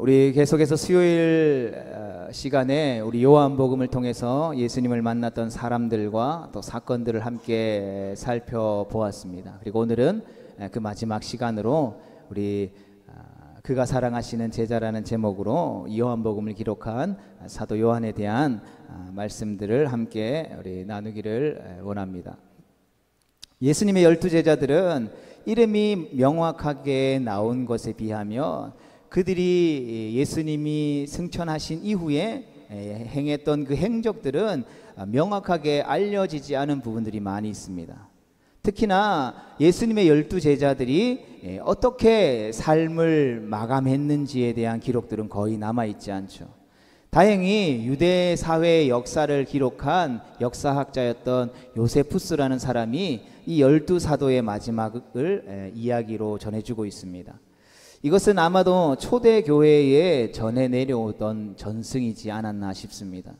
우리 계속해서 수요일 시간에 우리 요한복음을 통해서 예수님을 만났던 사람들과 또 사건들을 함께 살펴보았습니다. 그리고 오늘은 그 마지막 시간으로 우리 그가 사랑하시는 제자라는 제목으로 요한복음을 기록한 사도 요한에 대한 말씀들을 함께 우리 나누기를 원합니다. 예수님의 12제자들은 이름이 명확하게 나온 것에 비하면 그들이 예수님이 승천하신 이후에 행했던 그 행적들은 명확하게 알려지지 않은 부분들이 많이 있습니다. 특히나 예수님의 12제자들이 어떻게 삶을 마감했는지에 대한 기록들은 거의 남아있지 않죠. 다행히 유대 사회의 역사를 기록한 역사학자였던 요세푸스라는 사람이 이 12사도의 마지막을 이야기로 전해주고 있습니다. 이것은 아마도 초대 교회에 전해 내려오던 전승이지 않았나 싶습니다.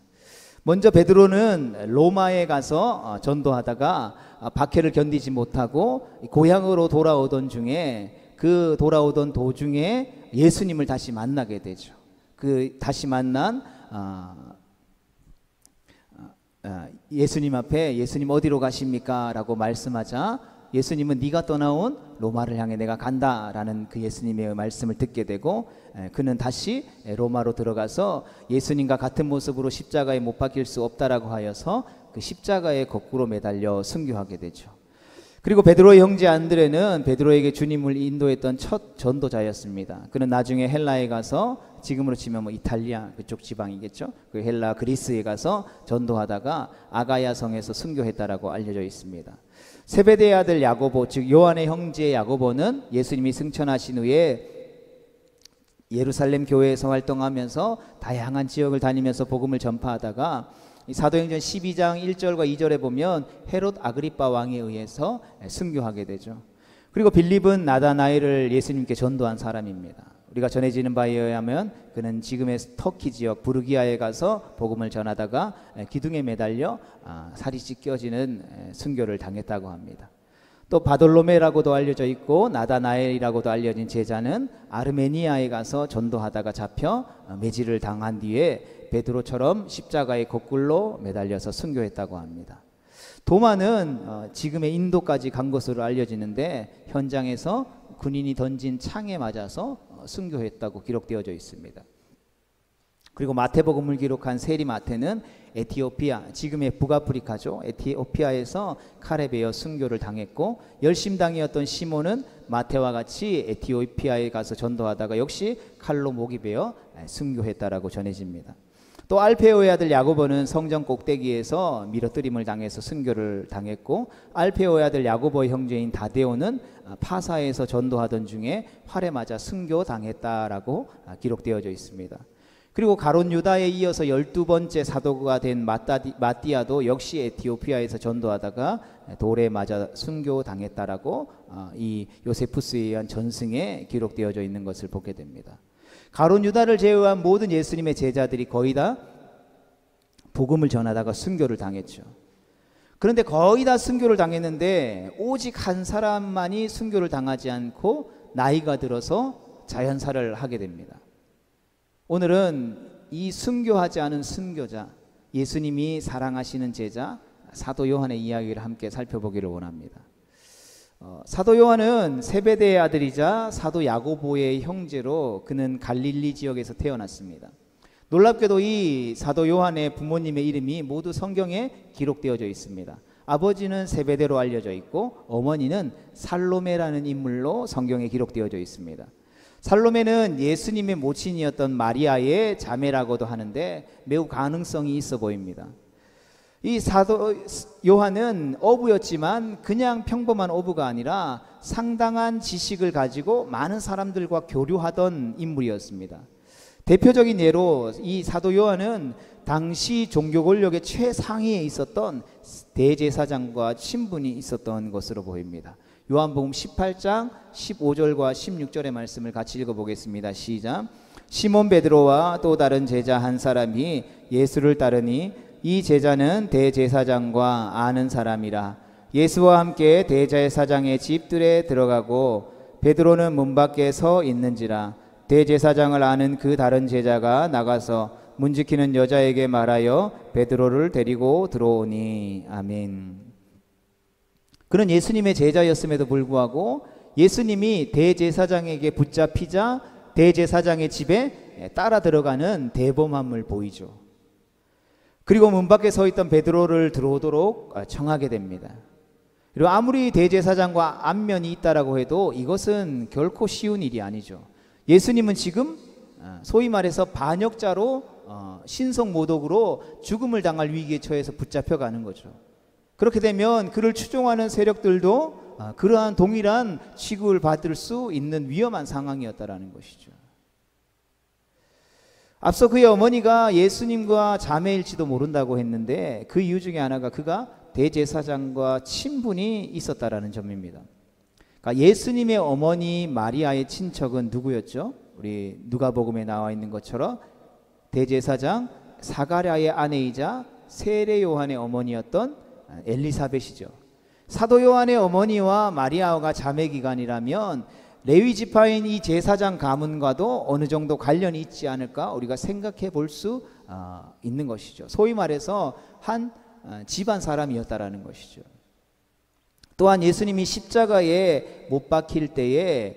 먼저 베드로는 로마에 가서 전도하다가 박해를 견디지 못하고 고향으로 돌아오던 도중에 예수님을 다시 만나게 되죠. 그 다시 만난 예수님 앞에 예수님 어디로 가십니까? 라고 말씀하자 예수님은 네가 떠나온 로마를 향해 내가 간다 라는 그 예수님의 말씀을 듣게 되고 그는 다시 로마로 들어가서 예수님과 같은 모습으로 십자가에 못 박힐 수 없다라고 하여서 그 십자가에 거꾸로 매달려 순교하게 되죠. 그리고 베드로의 형제 안드레는 베드로에게 주님을 인도했던 첫 전도자였습니다. 그는 나중에 헬라에 가서 지금으로 치면 이탈리아 그쪽 지방이겠죠. 그 헬라 그리스에 가서 전도하다가 아가야 성에서 순교했다라고 알려져 있습니다. 세베대의 아들 야고보, 즉 요한의 형제 야고보는 예수님이 승천하신 후에 예루살렘 교회에서 활동하면서 다양한 지역을 다니면서 복음을 전파하다가 사도행전 12장 1절과 2절에 보면 헤롯 아그리빠 왕에 의해서 순교하게 되죠. 그리고 빌립은 나다나엘을 예수님께 전도한 사람입니다. 우리가 전해지는 바에 의하면 그는 지금의 터키 지역 부르기아에 가서 복음을 전하다가 기둥에 매달려 살이 찢겨지는 순교를 당했다고 합니다. 또 바돌로메라고도 알려져 있고 나다나엘이라고도 알려진 제자는 아르메니아에 가서 전도하다가 잡혀 매질을 당한 뒤에 베드로처럼 십자가에 거꾸로 매달려서 순교했다고 합니다. 도마는 지금의 인도까지 간 것으로 알려지는데 현장에서 군인이 던진 창에 맞아서 순교했다고 기록되어져 있습니다. 그리고 마태복음을 기록한 세리 마태는 에티오피아, 지금의 북아프리카죠. 에티오피아에서 칼에 베어 순교를 당했고 열심당이었던 시몬은 마태와 같이 에티오피아에 가서 전도하다가 역시 칼로 목이 베어 순교했다라고 전해집니다. 또 알페오의 아들 야고보는 성전 꼭대기에서 밀어뜨림을 당해서 순교를 당했고 알페오의 아들 야고보의 형제인 다데오는 파사에서 전도하던 중에 활에 맞아 순교 당했다라고 기록되어져 있습니다. 그리고 가론 유다에 이어서 12번째 사도가 된 마띠아도 역시 에티오피아에서 전도하다가 돌에 맞아 순교 당했다라고 이 요세푸스에 의한 전승에 기록되어져 있는 것을 보게 됩니다. 가론 유다를 제외한 모든 예수님의 제자들이 거의 다 복음을 전하다가 순교를 당했죠. 그런데 거의 다 순교를 당했는데 오직 한 사람만이 순교를 당하지 않고 나이가 들어서 자연사를 하게 됩니다. 오늘은 이 순교하지 않은 순교자, 예수님이 사랑하시는 제자 사도 요한의 이야기를 함께 살펴보기를 원합니다. 사도 요한은 세베대의 아들이자 사도 야고보의 형제로 그는 갈릴리 지역에서 태어났습니다. 놀랍게도 이 사도 요한의 부모님의 이름이 모두 성경에 기록되어져 있습니다. 아버지는 세베대로 알려져 있고 어머니는 살로메라는 인물로 성경에 기록되어져 있습니다. 살로메는 예수님의 모친이었던 마리아의 자매라고도 하는데 매우 가능성이 있어 보입니다. 이 사도 요한은 어부였지만 그냥 평범한 어부가 아니라 상당한 지식을 가지고 많은 사람들과 교류하던 인물이었습니다. 대표적인 예로 이 사도 요한은 당시 종교 권력의 최상위에 있었던 대제사장과 친분이 있었던 것으로 보입니다. 요한복음 18장 15절과 16절의 말씀을 같이 읽어보겠습니다. 시작. 시몬 베드로와 또 다른 제자 한 사람이 예수를 따르니 이 제자는 대제사장과 아는 사람이라. 예수와 함께 대제사장의 집들에 들어가고 베드로는 문 밖에 서 있는지라. 대제사장을 아는 그 다른 제자가 나가서 문 지키는 여자에게 말하여 베드로를 데리고 들어오니. 아멘. 그는 예수님의 제자였음에도 불구하고 예수님이 대제사장에게 붙잡히자 대제사장의 집에 따라 들어가는 대범함을 보이죠. 그리고 문 밖에 서 있던 베드로를 들어오도록 청하게 됩니다. 그리고 아무리 대제사장과 안면이 있다라고 해도 이것은 결코 쉬운 일이 아니죠. 예수님은 지금 소위 말해서 반역자로 신성모독으로 죽음을 당할 위기에 처해서 붙잡혀가는 거죠. 그렇게 되면 그를 추종하는 세력들도 그러한 동일한 취급을 받을 수 있는 위험한 상황이었다라는 것이죠. 앞서 그의 어머니가 예수님과 자매일지도 모른다고 했는데 그 이유 중에 하나가 그가 대제사장과 친분이 있었다라는 점입니다. 그러니까 예수님의 어머니 마리아의 친척은 누구였죠? 우리 누가복음에 나와 있는 것처럼 대제사장 사가랴의 아내이자 세례 요한의 어머니였던 엘리사벳이죠. 사도 요한의 어머니와 마리아가 자매기간이라면 레위 지파인 이 제사장 가문과도 어느 정도 관련이 있지 않을까 우리가 생각해 볼 수 있는 것이죠. 소위 말해서 한 집안 사람이었다라는 것이죠. 또한 예수님이 십자가에 못 박힐 때에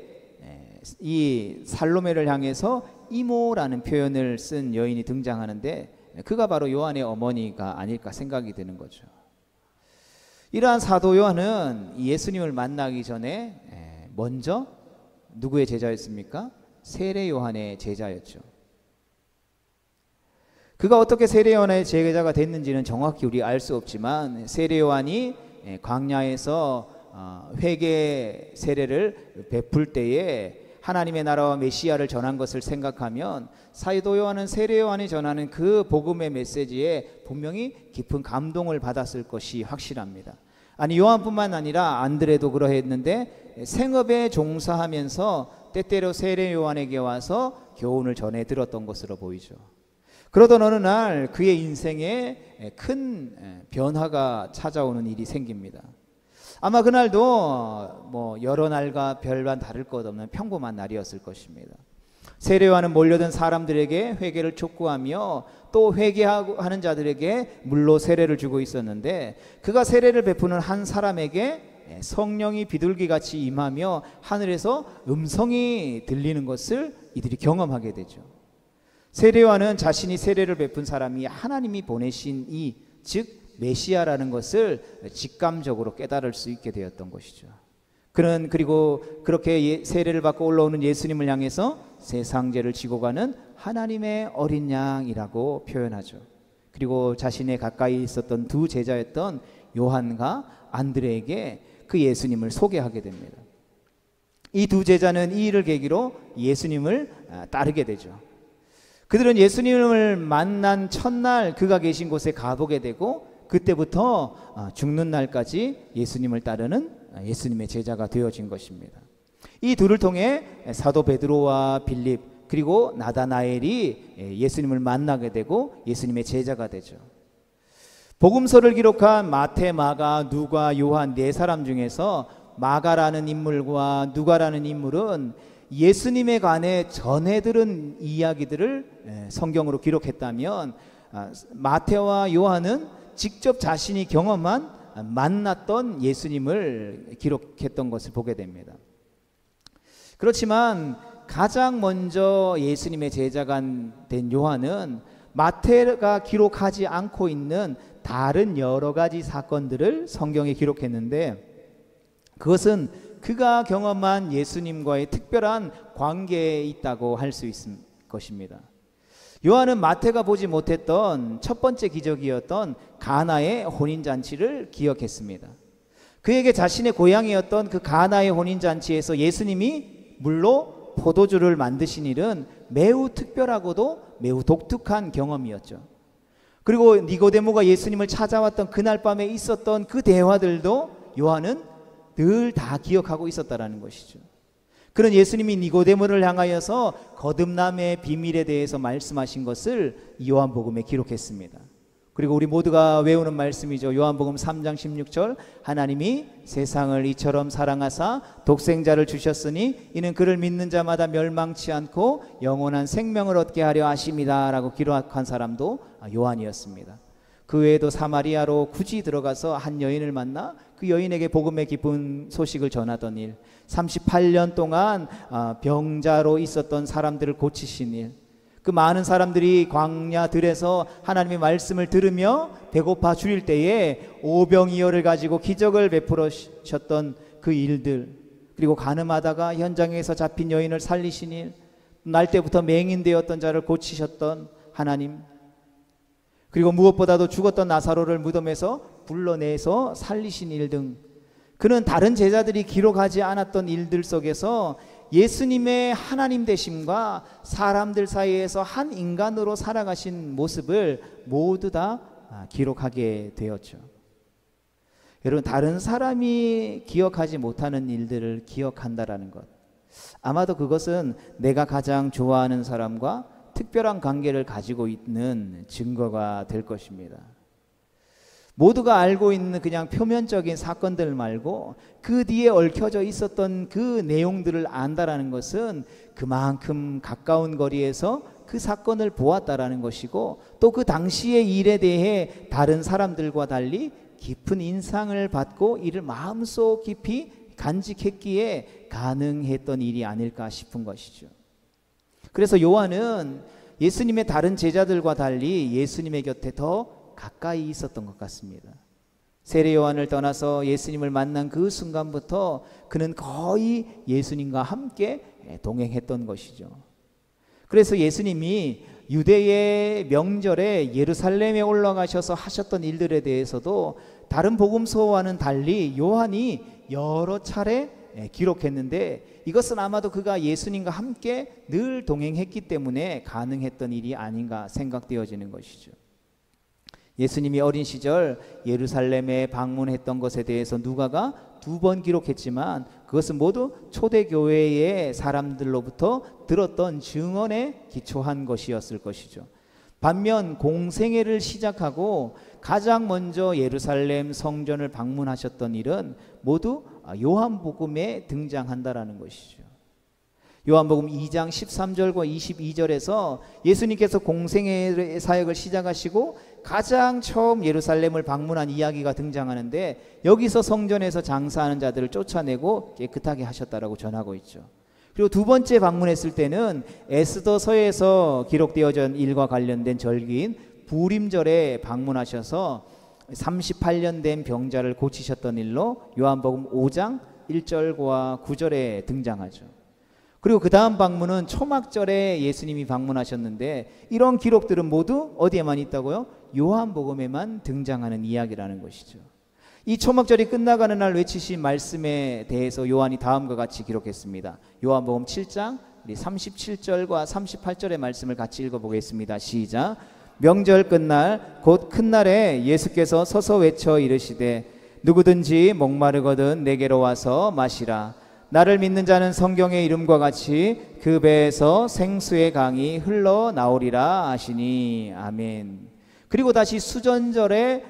이 살로메를 향해서 이모라는 표현을 쓴 여인이 등장하는데 그가 바로 요한의 어머니가 아닐까 생각이 드는 거죠. 이러한 사도 요한은 예수님을 만나기 전에 먼저 누구의 제자였습니까? 세례 요한의 제자였죠. 그가 어떻게 세례 요한의 제자가 됐는지는 정확히 우리 알 수 없지만 세례 요한이 광야에서 회개 세례를 베풀 때에 하나님의 나라와 메시아를 전한 것을 생각하면 사도 요한은 세례 요한이 전하는 그 복음의 메시지에 분명히 깊은 감동을 받았을 것이 확실합니다. 아니 요한뿐만 아니라 안드레도 그러했는데 생업에 종사하면서 때때로 세례 요한에게 와서 교훈을 전해 들었던 것으로 보이죠. 그러던 어느 날 그의 인생에 큰 변화가 찾아오는 일이 생깁니다. 아마 그날도 뭐 여러 날과 별반 다를 것 없는 평범한 날이었을 것입니다. 세례 요한은 몰려든 사람들에게 회개를 촉구하며 또 회개하는 자들에게 물로 세례를 주고 있었는데 그가 세례를 베푸는 한 사람에게 성령이 비둘기같이 임하며 하늘에서 음성이 들리는 것을 이들이 경험하게 되죠. 세례 요한은 자신이 세례를 베푼 사람이 하나님이 보내신 이 즉 메시아라는 것을 직감적으로 깨달을 수 있게 되었던 것이죠. 그는 그리고 그렇게 세례를 받고 올라오는 예수님을 향해서 세상 죄를 지고 가는 하나님의 어린 양이라고 표현하죠. 그리고 자신의 가까이 있었던 두 제자였던 요한과 안드레에게 그 예수님을 소개하게 됩니다. 이 두 제자는 이 일을 계기로 예수님을 따르게 되죠. 그들은 예수님을 만난 첫날 그가 계신 곳에 가보게 되고 그때부터 죽는 날까지 예수님을 따르는 예수님의 제자가 되어진 것입니다. 이 둘을 통해 사도 베드로와 빌립 그리고 나다나엘이 예수님을 만나게 되고 예수님의 제자가 되죠. 복음서를 기록한 마태, 마가, 누가, 요한 네 사람 중에서 마가라는 인물과 누가라는 인물은 예수님에 관해 전해 들은 이야기들을 성경으로 기록했다면 마태와 요한은 직접 자신이 경험한 만났던 예수님을 기록했던 것을 보게 됩니다. 그렇지만 가장 먼저 예수님의 제자가 된 요한은 마태가 기록하지 않고 있는 다른 여러 가지 사건들을 성경에 기록했는데 그것은 그가 경험한 예수님과의 특별한 관계에 있다고 할 수 있을 것입니다. 요한은 마태가 보지 못했던 첫 번째 기적이었던 가나의 혼인잔치를 기억했습니다. 그에게 자신의 고향이었던 그 가나의 혼인잔치에서 예수님이 물로 포도주를 만드신 일은 매우 특별하고도 매우 독특한 경험이었죠. 그리고 니고데모가 예수님을 찾아왔던 그날 밤에 있었던 그 대화들도 요한은 늘 다 기억하고 있었다라는 것이죠. 그런 예수님이 니고데모를 향하여서 거듭남의 비밀에 대해서 말씀하신 것을 요한복음에 기록했습니다. 그리고 우리 모두가 외우는 말씀이죠. 요한복음 3장 16절, 하나님이 세상을 이처럼 사랑하사 독생자를 주셨으니 이는 그를 믿는 자마다 멸망치 않고 영원한 생명을 얻게 하려 하심이다 라고 기록한 사람도 요한이었습니다. 그 외에도 사마리아로 굳이 들어가서 한 여인을 만나 그 여인에게 복음의 기쁜 소식을 전하던 일, 38년 동안 병자로 있었던 사람들을 고치신 일, 그 많은 사람들이 광야들에서 하나님의 말씀을 들으며 배고파 죽을 때에 오병이어를 가지고 기적을 베풀으셨던 그 일들, 그리고 가늠하다가 현장에서 잡힌 여인을 살리신 일, 날 때부터 맹인되었던 자를 고치셨던 하나님, 그리고 무엇보다도 죽었던 나사로를 무덤에서 불러내서 살리신 일 등, 그는 다른 제자들이 기록하지 않았던 일들 속에서 예수님의 하나님 되심과 사람들 사이에서 한 인간으로 살아가신 모습을 모두 다 기록하게 되었죠. 여러분, 다른 사람이 기억하지 못하는 일들을 기억한다라는 것, 아마도 그것은 내가 가장 좋아하는 사람과 특별한 관계를 가지고 있는 증거가 될 것입니다. 모두가 알고 있는 그냥 표면적인 사건들 말고 그 뒤에 얽혀져 있었던 그 내용들을 안다라는 것은 그만큼 가까운 거리에서 그 사건을 보았다라는 것이고, 또 그 당시의 일에 대해 다른 사람들과 달리 깊은 인상을 받고 이를 마음속 깊이 간직했기에 가능했던 일이 아닐까 싶은 것이죠. 그래서 요한은 예수님의 다른 제자들과 달리 예수님의 곁에 더 가까이 있었던 것 같습니다. 세례 요한을 떠나서 예수님을 만난 그 순간부터 그는 거의 예수님과 함께 동행했던 것이죠. 그래서 예수님이 유대의 명절에 예루살렘에 올라가셔서 하셨던 일들에 대해서도 다른 복음서와는 달리 요한이 여러 차례 기록했는데, 이것은 아마도 그가 예수님과 함께 늘 동행했기 때문에 가능했던 일이 아닌가 생각되어지는 것이죠. 예수님이 어린 시절 예루살렘에 방문했던 것에 대해서 누가가 2번 기록했지만 그것은 모두 초대교회의 사람들로부터 들었던 증언에 기초한 것이었을 것이죠. 반면 공생애를 시작하고 가장 먼저 예루살렘 성전을 방문하셨던 일은 모두 요한복음에 등장한다라는 것이죠. 요한복음 2장 13절과 22절에서 예수님께서 공생애의 사역을 시작하시고 가장 처음 예루살렘을 방문한 이야기가 등장하는데, 여기서 성전에서 장사하는 자들을 쫓아내고 깨끗하게 하셨다라고 전하고 있죠. 그리고 두 번째 방문했을 때는 에스더서에서 기록되어진 일과 관련된 절기인 부림절에 방문하셔서 38년 된 병자를 고치셨던 일로 요한복음 5장 1절과 9절에 등장하죠. 그리고 그 다음 방문은 초막절에 예수님이 방문하셨는데, 이런 기록들은 모두 어디에만 있다고요? 요한복음에만 등장하는 이야기라는 것이죠. 이 초막절이 끝나가는 날 외치신 말씀에 대해서 요한이 다음과 같이 기록했습니다. 요한복음 7장 37절과 38절의 말씀을 같이 읽어보겠습니다. 시작. 명절 끝날 곧 큰 날에 예수께서 서서 외쳐 이르시되 누구든지 목마르거든 내게로 와서 마시라. 나를 믿는 자는 성경의 이름과 같이 그 배에서 생수의 강이 흘러나오리라 하시니. 아멘. 그리고 다시 수전절에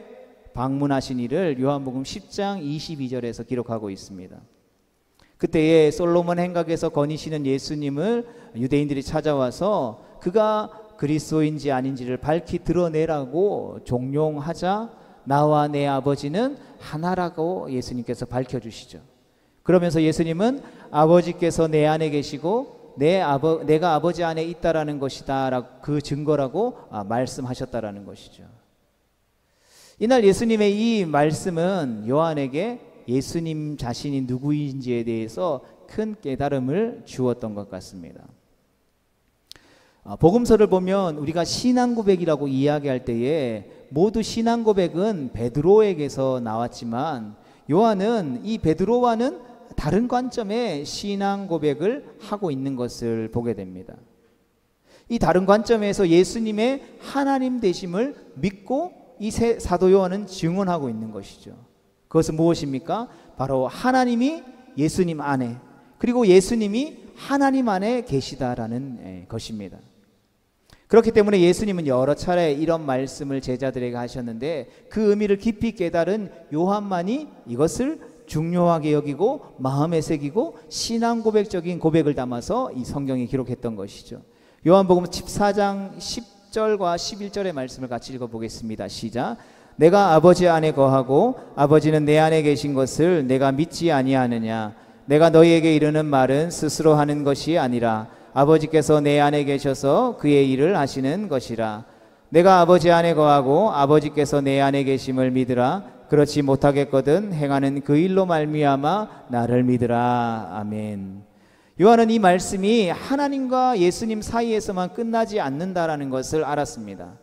방문하신 이를 요한복음 10장 22절에서 기록하고 있습니다. 그때에 솔로몬 행각에서 거니시는 예수님을 유대인들이 찾아와서 그가 그리스도인지 아닌지를 밝히 드러내라고 종용하자 나와 내 아버지는 하나라고 예수님께서 밝혀주시죠. 그러면서 예수님은 아버지께서 내 안에 계시고 내가 아버지 안에 있다라는 것이다, 그 증거라고 말씀하셨다라는 것이죠. 이날 예수님의 이 말씀은 요한에게 예수님 자신이 누구인지에 대해서 큰 깨달음을 주었던 것 같습니다. 복음서를 보면 우리가 신앙고백이라고 이야기할 때에 모두 신앙고백은 베드로에게서 나왔지만, 요한은 이 베드로와는 다른 관점의 신앙 고백을 하고 있는 것을 보게 됩니다. 이 다른 관점에서 예수님의 하나님 되심을 믿고 이 사도 요한은 증언하고 있는 것이죠. 그것은 무엇입니까? 바로 하나님이 예수님 안에, 그리고 예수님이 하나님 안에 계시다라는 것입니다. 그렇기 때문에 예수님은 여러 차례 이런 말씀을 제자들에게 하셨는데 그 의미를 깊이 깨달은 요한만이 이것을 중요하게 여기고 마음에 새기고 신앙 고백적인 고백을 담아서 이 성경에 기록했던 것이죠. 요한복음 14장 10절과 11절의 말씀을 같이 읽어보겠습니다. 시작. 내가 아버지 안에 거하고 아버지는 내 안에 계신 것을 내가 믿지 아니하느냐. 내가 너희에게 이르는 말은 스스로 하는 것이 아니라 아버지께서 내 안에 계셔서 그의 일을 하시는 것이라. 내가 아버지 안에 거하고 아버지께서 내 안에 계심을 믿으라. 그렇지 못하겠거든 행하는 그 일로 말미암아 나를 믿으라. 아멘. 요한은 이 말씀이 하나님과 예수님 사이에서만 끝나지 않는다라는 것을 알았습니다.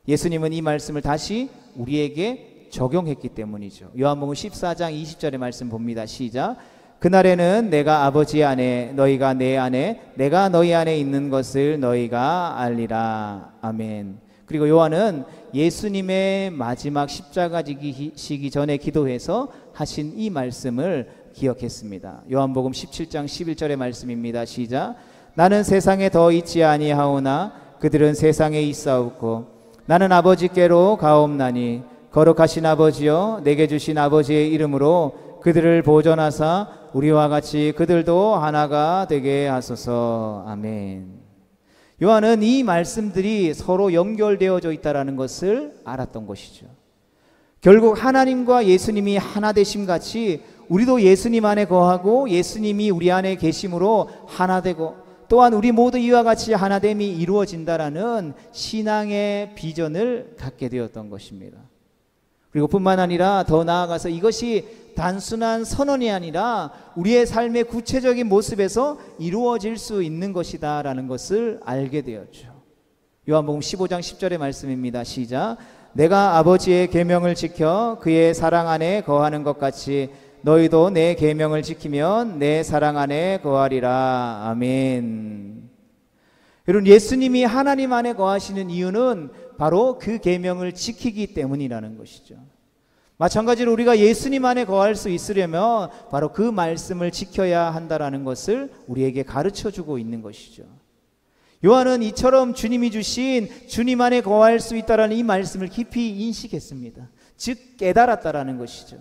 예수님은 이 말씀을 다시 우리에게 적용했기 때문이죠. 요한복음 14장 20절의 말씀 봅니다. 시작. 그날에는 내가 아버지 안에 너희가 내 안에 내가 너희 안에 있는 것을 너희가 알리라. 아멘. 그리고 요한은 예수님의 마지막 십자가 지기 전에 기도해서 하신 이 말씀을 기억했습니다. 요한복음 17장 11절의 말씀입니다. 시작. 나는 세상에 더 있지 아니하오나 그들은 세상에 있사옵고 나는 아버지께로 가옵나니 거룩하신 아버지여 내게 주신 아버지의 이름으로 그들을 보존하사 우리와 같이 그들도 하나가 되게 하소서. 아멘. 요한은 이 말씀들이 서로 연결되어져 있다는 것을 알았던 것이죠. 결국 하나님과 예수님이 하나 되심 같이 우리도 예수님 안에 거하고 예수님이 우리 안에 계심으로 하나 되고 또한 우리 모두 이와 같이 하나됨이 이루어진다라는 신앙의 비전을 갖게 되었던 것입니다. 그리고 뿐만 아니라 더 나아가서 이것이 단순한 선언이 아니라 우리의 삶의 구체적인 모습에서 이루어질 수 있는 것이다 라는 것을 알게 되었죠. 요한복음 15장 10절의 말씀입니다. 시작. 내가 아버지의 계명을 지켜 그의 사랑 안에 거하는 것 같이 너희도 내 계명을 지키면 내 사랑 안에 거하리라. 아멘. 여러분, 예수님이 하나님 안에 거하시는 이유는 바로 그 계명을 지키기 때문이라는 것이죠. 마찬가지로 우리가 예수님 안에 거할 수 있으려면 바로 그 말씀을 지켜야 한다라는 것을 우리에게 가르쳐주고 있는 것이죠. 요한은 이처럼 주님이 주신 주님 안에 거할 수 있다라는 이 말씀을 깊이 인식했습니다. 즉 깨달았다라는 것이죠.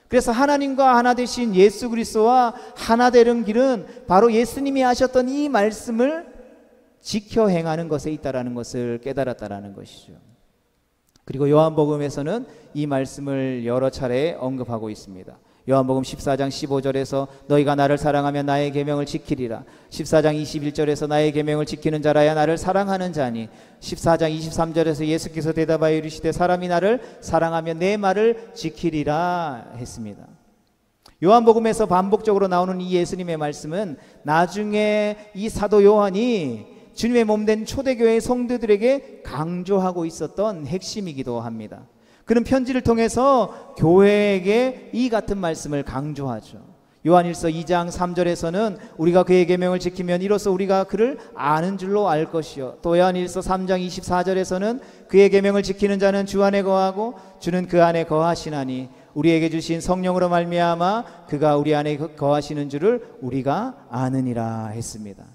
그래서 하나님과 하나 되신 예수 그리스도와 하나 되는 길은 바로 예수님이 하셨던 이 말씀을 지켜 행하는 것에 있다라는 것을 깨달았다라는 것이죠. 그리고 요한복음에서는 이 말씀을 여러 차례 언급하고 있습니다. 요한복음 14장 15절에서 너희가 나를 사랑하면 나의 계명을 지키리라. 14장 21절에서 나의 계명을 지키는 자라야 나를 사랑하는 자니. 14장 23절에서 예수께서 대답하여 이르시되 사람이 나를 사랑하면 내 말을 지키리라 했습니다. 요한복음에서 반복적으로 나오는 이 예수님의 말씀은 나중에 이 사도 요한이 주님의 몸된 초대교회의 성도들에게 강조하고 있었던 핵심이기도 합니다. 그는 편지를 통해서 교회에게 이 같은 말씀을 강조하죠. 요한일서 2장 3절에서는 우리가 그의 계명을 지키면 이로써 우리가 그를 아는 줄로 알 것이요. 또 요한일서 3장 24절에서는 그의 계명을 지키는 자는 주 안에 거하고 주는 그 안에 거하시나니 우리에게 주신 성령으로 말미암아 그가 우리 안에 거하시는 줄을 우리가 아느니라 했습니다.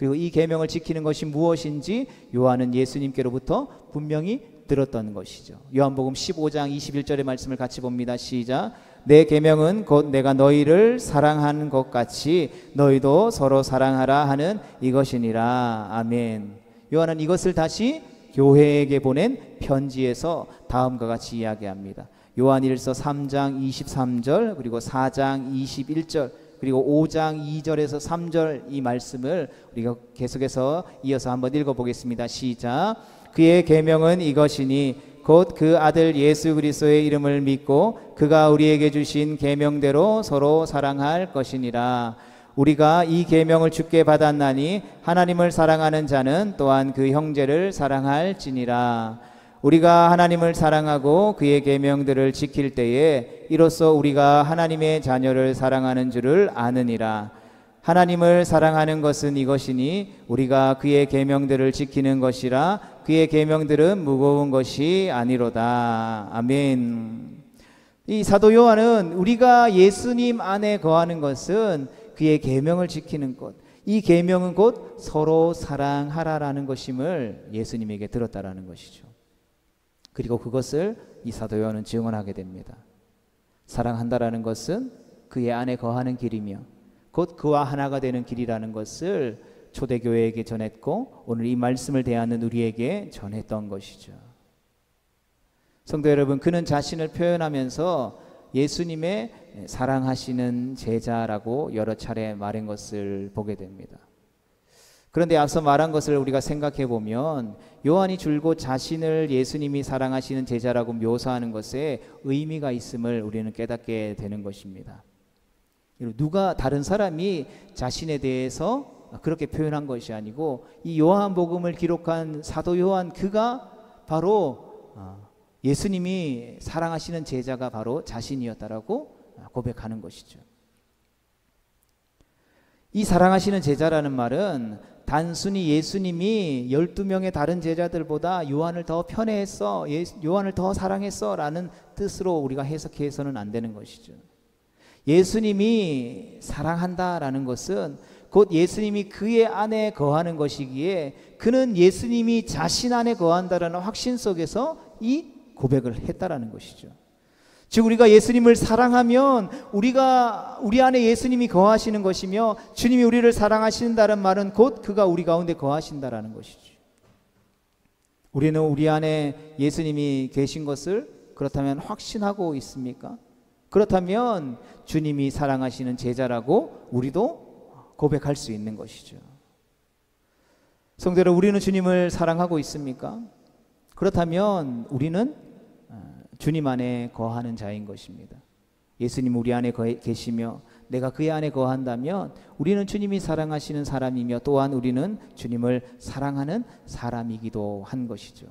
그리고 이 계명을 지키는 것이 무엇인지 요한은 예수님께로부터 분명히 들었던 것이죠. 요한복음 15장 21절의 말씀을 같이 봅니다. 시작. 내 계명은 곧 내가 너희를 사랑하는 것 같이 너희도 서로 사랑하라 하는 이것이니라. 아멘. 요한은 이것을 다시 교회에게 보낸 편지에서 다음과 같이 이야기합니다. 요한일서 3장 23절 그리고 4장 21절 그리고 5장 2절에서 3절 이 말씀을 우리가 계속해서 이어서 한번 읽어보겠습니다. 시작. 그의 계명은 이것이니 곧 그 아들 예수 그리스도의 이름을 믿고 그가 우리에게 주신 계명대로 서로 사랑할 것이니라. 우리가 이 계명을 주께 받았나니 하나님을 사랑하는 자는 또한 그 형제를 사랑할지니라. 우리가 하나님을 사랑하고 그의 계명들을 지킬 때에 이로써 우리가 하나님의 자녀를 사랑하는 줄을 아느니라. 하나님을 사랑하는 것은 이것이니 우리가 그의 계명들을 지키는 것이라. 그의 계명들은 무거운 것이 아니로다. 아멘. 이 사도 요한은 우리가 예수님 안에 거하는 것은 그의 계명을 지키는 것, 이 계명은 곧 서로 사랑하라라는 것임을 예수님에게 들었다라는 것이죠. 그리고 그것을 이 사도 요한은 증언하게 됩니다. 사랑한다라는 것은 그의 안에 거하는 길이며 곧 그와 하나가 되는 길이라는 것을 초대교회에게 전했고 오늘 이 말씀을 대하는 우리에게 전했던 것이죠. 성도 여러분, 그는 자신을 표현하면서 예수님의 사랑하시는 제자라고 여러 차례 말한 것을 보게 됩니다. 그런데 앞서 말한 것을 우리가 생각해 보면 요한이 줄곧 자신을 예수님이 사랑하시는 제자라고 묘사하는 것에 의미가 있음을 우리는 깨닫게 되는 것입니다. 누가 다른 사람이 자신에 대해서 그렇게 표현한 것이 아니고 이 요한복음을 기록한 사도 요한, 그가 바로 예수님이 사랑하시는 제자가 바로 자신이었다라고 고백하는 것이죠. 이 사랑하시는 제자라는 말은 단순히 예수님이 12명의 다른 제자들보다 요한을 더 편애했어, 요한을 더 사랑했어 라는 뜻으로 우리가 해석해서는 안 되는 것이죠. 예수님이 사랑한다라는 것은 곧 예수님이 그의 안에 거하는 것이기에 그는 예수님이 자신 안에 거한다라는 확신 속에서 이 고백을 했다라는 것이죠. 즉 우리가 예수님을 사랑하면 우리 안에 예수님이 거하시는 것이며 주님이 우리를 사랑하신다는 말은 곧 그가 우리 가운데 거하신다라는 것이죠. 우리는 우리 안에 예수님이 계신 것을 그렇다면 확신하고 있습니까? 그렇다면 주님이 사랑하시는 제자라고 우리도 고백할 수 있는 것이죠. 성도 여러분, 우리는 주님을 사랑하고 있습니까? 그렇다면 우리는 주님 안에 거하는 자인 것입니다. 예수님 우리 안에 계시며 내가 그의 안에 거한다면 우리는 주님이 사랑하시는 사람이며 또한 우리는 주님을 사랑하는 사람이기도 한 것이죠.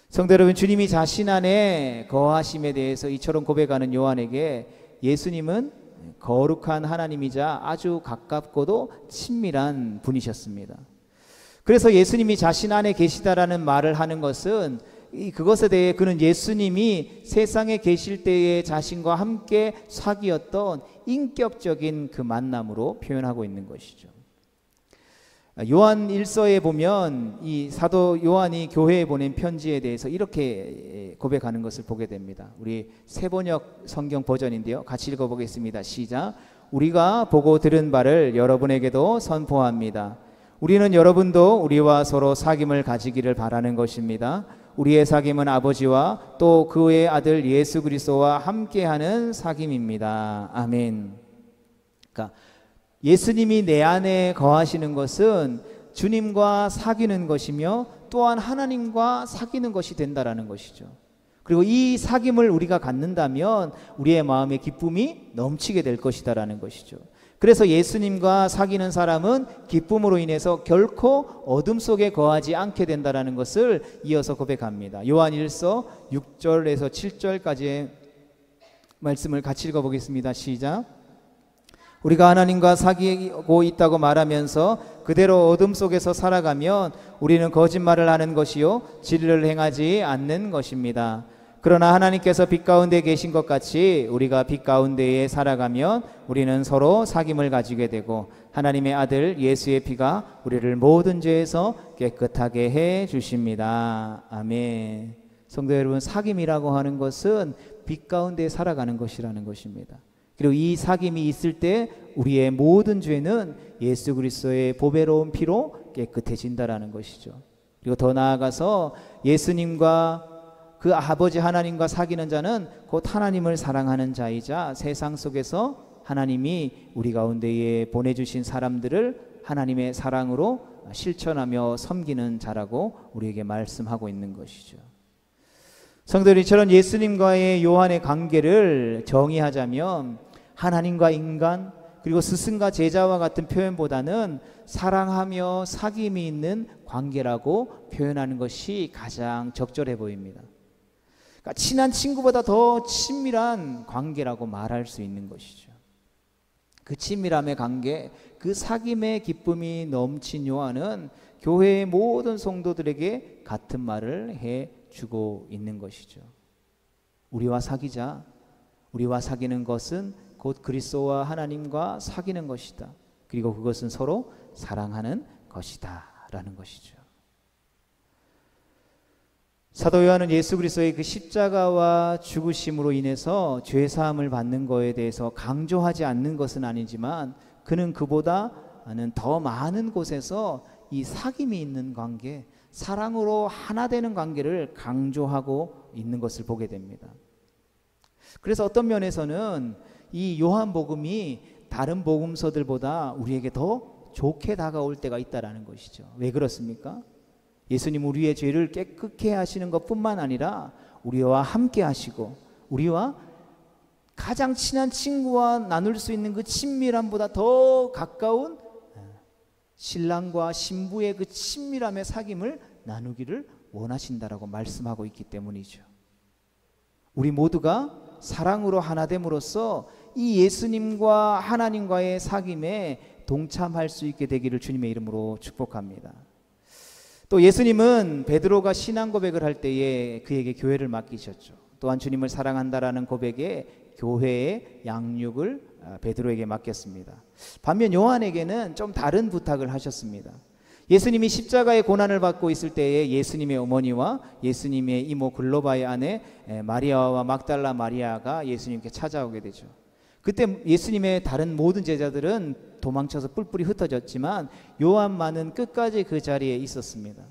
성도 여러분, 주님이 자신 안에 거하심에 대해서 이처럼 고백하는 요한에게 예수님은 거룩한 하나님이자 아주 가깝고도 친밀한 분이셨습니다. 그래서 예수님이 자신 안에 계시다라는 말을 하는 것은 그것에 대해 그는 예수님이 세상에 계실 때의 자신과 함께 사귀었던 인격적인 그 만남으로 표현하고 있는 것이죠. 요한 1서에 보면 이 사도 요한이 교회에 보낸 편지에 대해서 이렇게 고백하는 것을 보게 됩니다. 우리 새번역 성경 버전인데요, 같이 읽어보겠습니다. 시작. 우리가 보고 들은 바를 여러분에게도 선포합니다. 우리는 여러분도 우리와 서로 사귐을 가지기를 바라는 것입니다. 우리의 사귐은 아버지와 또 그의 아들 예수 그리스도와 함께하는 사귐입니다. 아멘. 그러니까 예수님이 내 안에 거하시는 것은 주님과 사귀는 것이며 또한 하나님과 사귀는 것이 된다라는 것이죠. 그리고 이 사귐을 우리가 갖는다면 우리의 마음에 기쁨이 넘치게 될 것이다라는 것이죠. 그래서 예수님과 사귀는 사람은 기쁨으로 인해서 결코 어둠 속에 거하지 않게 된다라는 것을 이어서 고백합니다. 요한 1서 6절에서 7절까지의 말씀을 같이 읽어보겠습니다. 시작. 우리가 하나님과 사귀고 있다고 말하면서 그대로 어둠 속에서 살아가면 우리는 거짓말을 하는 것이요 진리를 행하지 않는 것입니다. 그러나 하나님께서 빛 가운데 계신 것 같이 우리가 빛 가운데에 살아가면 우리는 서로 사귐을 가지게 되고 하나님의 아들 예수의 피가 우리를 모든 죄에서 깨끗하게 해 주십니다. 아멘. 성도 여러분, 사귐이라고 하는 것은 빛 가운데 살아가는 것이라는 것입니다. 그리고 이 사귐이 있을 때 우리의 모든 죄는 예수 그리스도의 보배로운 피로 깨끗해진다라는 것이죠. 그리고 더 나아가서 예수님과 그 아버지 하나님과 사귀는 자는 곧 하나님을 사랑하는 자이자 세상 속에서 하나님이 우리 가운데에 보내주신 사람들을 하나님의 사랑으로 실천하며 섬기는 자라고 우리에게 말씀하고 있는 것이죠. 성도들이 이처럼 예수님과의 요한의 관계를 정의하자면 하나님과 인간 그리고 스승과 제자와 같은 표현보다는 사랑하며 사귐이 있는 관계라고 표현하는 것이 가장 적절해 보입니다. 그러니까 친한 친구보다 더 친밀한 관계라고 말할 수 있는 것이죠. 그 친밀함의 관계, 그 사귐의 기쁨이 넘친 요한은 교회의 모든 성도들에게 같은 말을 해주고 있는 것이죠. 우리와 사귀자. 우리와 사귀는 것은 곧 그리스도와 하나님과 사귀는 것이다. 그리고 그것은 서로 사랑하는 것이다 라는 것이죠. 사도 요한은 예수 그리스도의 그 십자가와 죽으심으로 인해서 죄사함을 받는 것에 대해서 강조하지 않는 것은 아니지만, 그는 그보다는 더 많은 곳에서 이 사귐이 있는 관계, 사랑으로 하나 되는 관계를 강조하고 있는 것을 보게 됩니다. 그래서 어떤 면에서는 이 요한복음이 다른 복음서들보다 우리에게 더 좋게 다가올 때가 있다라는 것이죠. 왜 그렇습니까? 예수님 우리의 죄를 깨끗게 하시는 것뿐만 아니라 우리와 함께 하시고, 우리와 가장 친한 친구와 나눌 수 있는 그 친밀함보다 더 가까운 신랑과 신부의 그 친밀함의 사귐을 나누기를 원하신다라고 말씀하고 있기 때문이죠. 우리 모두가 사랑으로 하나됨으로써 이 예수님과 하나님과의 사귐에 동참할 수 있게 되기를 주님의 이름으로 축복합니다. 또 예수님은 베드로가 신앙 고백을 할 때에 그에게 교회를 맡기셨죠. 또한 주님을 사랑한다라는 고백에 교회의 양육을 베드로에게 맡겼습니다. 반면 요한에게는 좀 다른 부탁을 하셨습니다. 예수님이 십자가의 고난을 받고 있을 때에 예수님의 어머니와 예수님의 이모 글로바의 아내 마리아와 막달라 마리아가 예수님께 찾아오게 되죠. 그때 예수님의 다른 모든 제자들은 도망쳐서 뿔뿔이 흩어졌지만 요한만은 끝까지 그 자리에 있었습니다.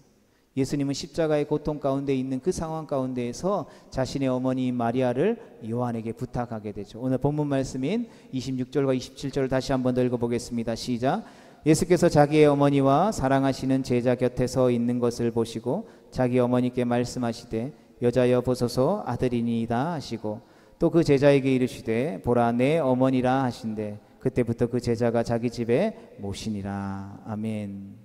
예수님은 십자가의 고통 가운데 있는 그 상황 가운데에서 자신의 어머니 마리아를 요한에게 부탁하게 되죠. 오늘 본문 말씀인 26절과 27절을 다시 한 번 더 읽어보겠습니다. 시작. 예수께서 자기의 어머니와 사랑하시는 제자 곁에 서 있는 것을 보시고 자기 어머니께 말씀하시되 여자여 보소서 아들이니이다 하시고, 또 그 제자에게 이르시되 보라 내 어머니라 하신대 그때부터 그 제자가 자기 집에 모시니라. 아멘.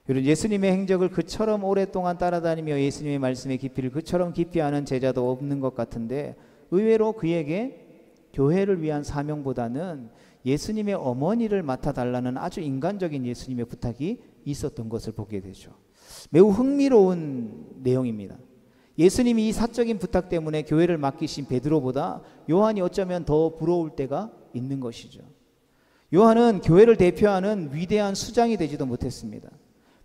여러분, 예수님의 행적을 그처럼 오랫동안 따라다니며 예수님의 말씀의 깊이를 그처럼 깊이 아는 제자도 없는 것 같은데, 의외로 그에게 교회를 위한 사명보다는 예수님의 어머니를 맡아달라는 아주 인간적인 예수님의 부탁이 있었던 것을 보게 되죠. 매우 흥미로운 내용입니다. 예수님이 이 사적인 부탁 때문에 교회를 맡기신 베드로보다 요한이 어쩌면 더 부러울 때가 있는 것이죠. 요한은 교회를 대표하는 위대한 수장이 되지도 못했습니다.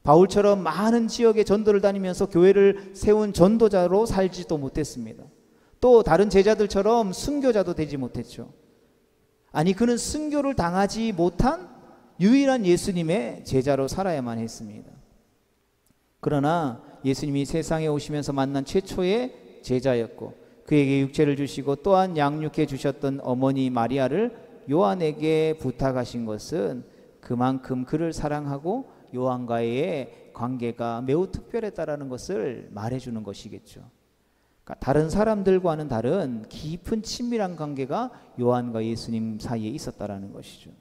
바울처럼 많은 지역에 전도를 다니면서 교회를 세운 전도자로 살지도 못했습니다. 또 다른 제자들처럼 순교자도 되지 못했죠. 아니, 그는 순교를 당하지 못한 유일한 예수님의 제자로 살아야만 했습니다. 그러나 예수님이 세상에 오시면서 만난 최초의 제자였고, 그에게 육체를 주시고 또한 양육해 주셨던 어머니 마리아를 요한에게 부탁하신 것은 그만큼 그를 사랑하고 요한과의 관계가 매우 특별했다라는 것을 말해주는 것이겠죠. 그러니까 다른 사람들과는 다른 깊은 친밀한 관계가 요한과 예수님 사이에 있었다라는 것이죠.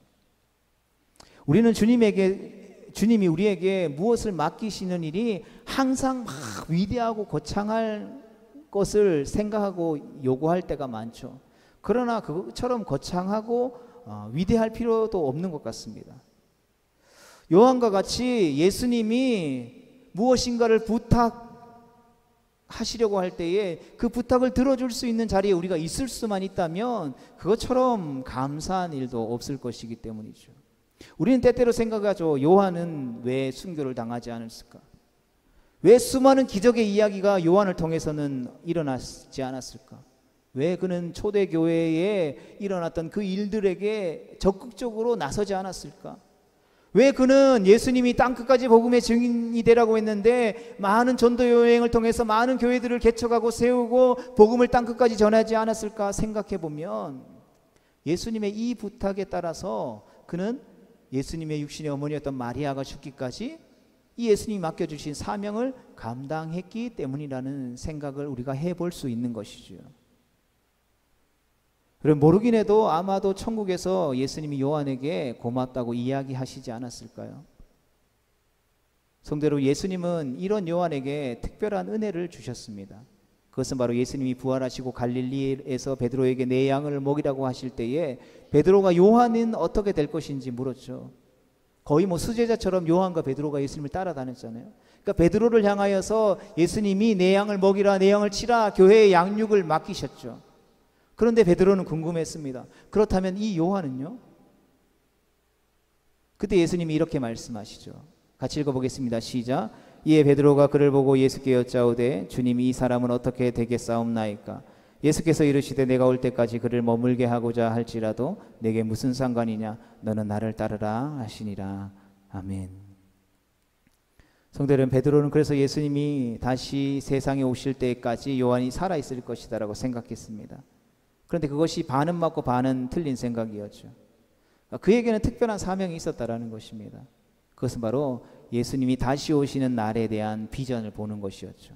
우리는 주님이 우리에게 무엇을 맡기시는 일이 항상 막 위대하고 거창할 것을 생각하고 요구할 때가 많죠. 그러나 그것처럼 거창하고 위대할 필요도 없는 것 같습니다. 요한과 같이 예수님이 무엇인가를 부탁하시려고 할 때에 그 부탁을 들어줄 수 있는 자리에 우리가 있을 수만 있다면 그것처럼 감사한 일도 없을 것이기 때문이죠. 우리는 때때로 생각하죠. 요한은 왜 순교를 당하지 않았을까? 왜 수많은 기적의 이야기가 요한을 통해서는 일어나지 않았을까? 왜 그는 초대교회에 일어났던 그 일들에게 적극적으로 나서지 않았을까? 왜 그는 예수님이 땅끝까지 복음의 증인이 되라고 했는데 많은 전도 여행을 통해서 많은 교회들을 개척하고 세우고 복음을 땅끝까지 전하지 않았을까 생각해 보면, 예수님의 이 부탁에 따라서 그는 예수님의 육신의 어머니였던 마리아가 죽기까지 이 예수님이 맡겨주신 사명을 감당했기 때문이라는 생각을 우리가 해볼 수 있는 것이죠. 그럼 모르긴 해도 아마도 천국에서 예수님이 요한에게 고맙다고 이야기하시지 않았을까요? 성대로 예수님은 이런 요한에게 특별한 은혜를 주셨습니다. 그것은 바로 예수님이 부활하시고 갈릴리에서 베드로에게 내 양을 먹이라고 하실 때에 베드로가 요한은 어떻게 될 것인지 물었죠. 거의 수제자처럼 요한과 베드로가 예수님을 따라다녔잖아요. 그러니까 베드로를 향하여서 예수님이 내 양을 먹이라, 내 양을 치라, 교회의 양육을 맡기셨죠. 그런데 베드로는 궁금했습니다. 그렇다면 이 요한은요? 그때 예수님이 이렇게 말씀하시죠. 같이 읽어보겠습니다. 시작. 이에 베드로가 그를 보고 예수께 여짜오되 주님이 이 사람은 어떻게 되겠사옵나이까? 예수께서 이르시되 내가 올 때까지 그를 머물게 하고자 할지라도 내게 무슨 상관이냐? 너는 나를 따르라 하시니라. 아멘. 성도 여러분, 베드로는 그래서 예수님이 다시 세상에 오실 때까지 요한이 살아있을 것이다 라고 생각했습니다. 그런데 그것이 반은 맞고 반은 틀린 생각이었죠. 그에게는 특별한 사명이 있었다라는 것입니다. 그것은 바로 예수님이 다시 오시는 날에 대한 비전을 보는 것이었죠.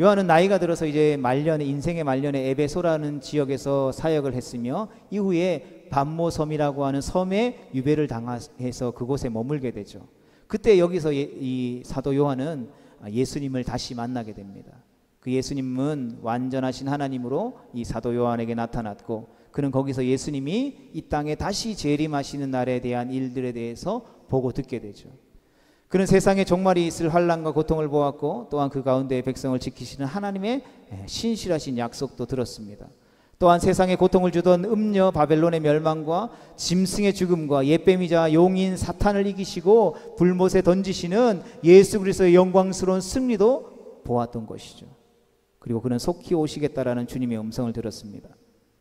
요한은 나이가 들어서 이제 인생의 말년에 에베소라는 지역에서 사역을 했으며 이후에 반모섬이라고 하는 섬에 유배를 당해서 그곳에 머물게 되죠. 그때 여기서 이 사도 요한은 예수님을 다시 만나게 됩니다. 그 예수님은 완전하신 하나님으로 이 사도 요한에게 나타났고, 그는 거기서 예수님이 이 땅에 다시 재림하시는 날에 대한 일들에 대해서 보고 듣게 되죠. 그는 세상에 종말이 있을 환난과 고통을 보았고, 또한 그 가운데 백성을 지키시는 하나님의 신실하신 약속도 들었습니다. 또한 세상에 고통을 주던 음녀 바벨론의 멸망과 짐승의 죽음과 옛뱀이자 용인 사탄을 이기시고 불못에 던지시는 예수 그리스도의 영광스러운 승리도 보았던 것이죠. 그리고 그는 속히 오시겠다라는 주님의 음성을 들었습니다.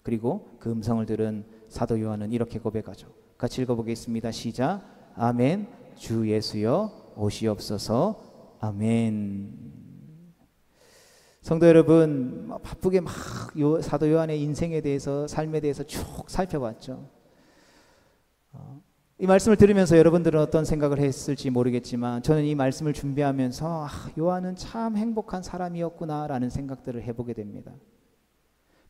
그리고 그 음성을 들은 사도 요한은 이렇게 고백하죠. 같이 읽어보겠습니다. 시작. 아멘. 주 예수여 오시옵소서. 아멘. 성도 여러분, 바쁘게 막 사도 요한의 인생에 대해서, 삶에 대해서 쭉 살펴봤죠. 이 말씀을 들으면서 여러분들은 어떤 생각을 했을지 모르겠지만, 저는 이 말씀을 준비하면서 요한은 참 행복한 사람이었구나라는 생각들을 해보게 됩니다.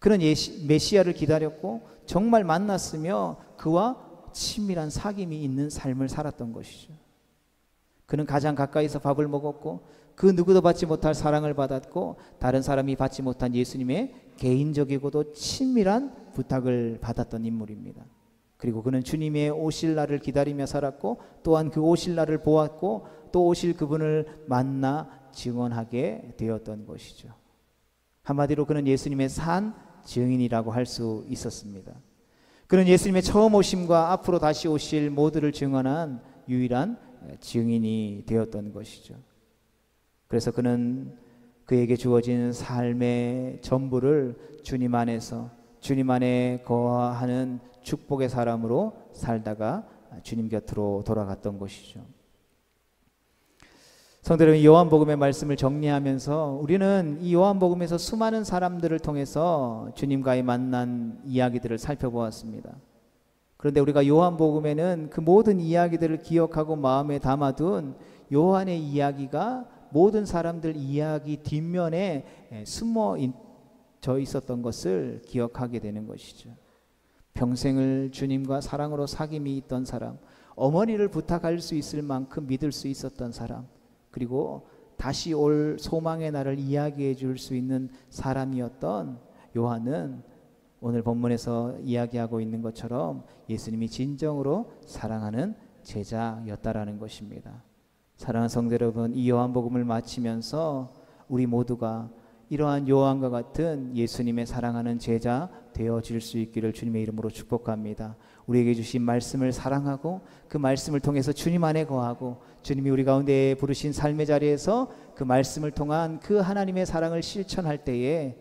그는 메시아를 기다렸고 정말 만났으며 그와 친밀한 사귐이 있는 삶을 살았던 것이죠. 그는 가장 가까이서 밥을 먹었고 그 누구도 받지 못할 사랑을 받았고 다른 사람이 받지 못한 예수님의 개인적이고도 친밀한 부탁을 받았던 인물입니다. 그리고 그는 주님의 오실 날을 기다리며 살았고, 또한 그 오실 날을 보았고 또 오실 그분을 만나 증언하게 되었던 것이죠. 한마디로 그는 예수님의 산 증인이라고 할 수 있었습니다. 그는 예수님의 처음 오심과 앞으로 다시 오실 모두를 증언한 유일한 증인이 되었던 것이죠. 그래서 그는 그에게 주어진 삶의 전부를 주님 안에서, 주님 안에 거하는 축복의 사람으로 살다가 주님 곁으로 돌아갔던 것이죠. 성도 여러분, 요한복음의 말씀을 정리하면서 우리는 이 요한복음에서 수많은 사람들을 통해서 주님과의 만난 이야기들을 살펴보았습니다. 그런데 우리가 요한복음에는 그 모든 이야기들을 기억하고 마음에 담아둔 요한의 이야기가 모든 사람들 이야기 뒷면에 숨어져 있었던 것을 기억하게 되는 것이죠. 평생을 주님과 사랑으로 사귐이 있던 사람, 어머니를 부탁할 수 있을 만큼 믿을 수 있었던 사람, 그리고 다시 올 소망의 날을 이야기해 줄 수 있는 사람이었던 요한은 오늘 본문에서 이야기하고 있는 것처럼 예수님이 진정으로 사랑하는 제자였다라는 것입니다. 사랑하는 성도 여러분, 이 요한복음을 마치면서 우리 모두가 이러한 요한과 같은 예수님의 사랑하는 제자 되어질 수 있기를 주님의 이름으로 축복합니다. 우리에게 주신 말씀을 사랑하고 그 말씀을 통해서 주님 안에 거하고 주님이 우리 가운데 부르신 삶의 자리에서 그 말씀을 통한 그 하나님의 사랑을 실천할 때에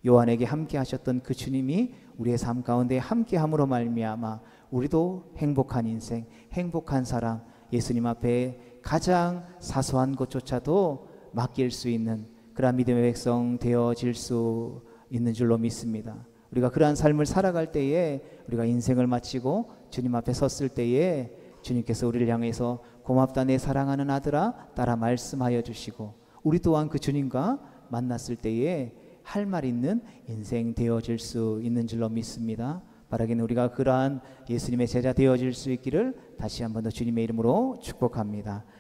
요한에게 함께 하셨던 그 주님이 우리의 삶 가운데 함께 함으로 말미암아 우리도 행복한 인생, 행복한 사람, 예수님 앞에 가장 사소한 것조차도 맡길 수 있는 그러한 믿음의 백성 되어질 수 있는 줄로 믿습니다. 우리가 그러한 삶을 살아갈 때에, 우리가 인생을 마치고 주님 앞에 섰을 때에 주님께서 우리를 향해서 고맙다 내 사랑하는 아들아 따라 말씀하여 주시고, 우리 또한 그 주님과 만났을 때에 할 말 있는 인생 되어질 수 있는 줄로 믿습니다. 바라기는 우리가 그러한 예수님의 제자 되어질 수 있기를 다시 한 번 더 주님의 이름으로 축복합니다.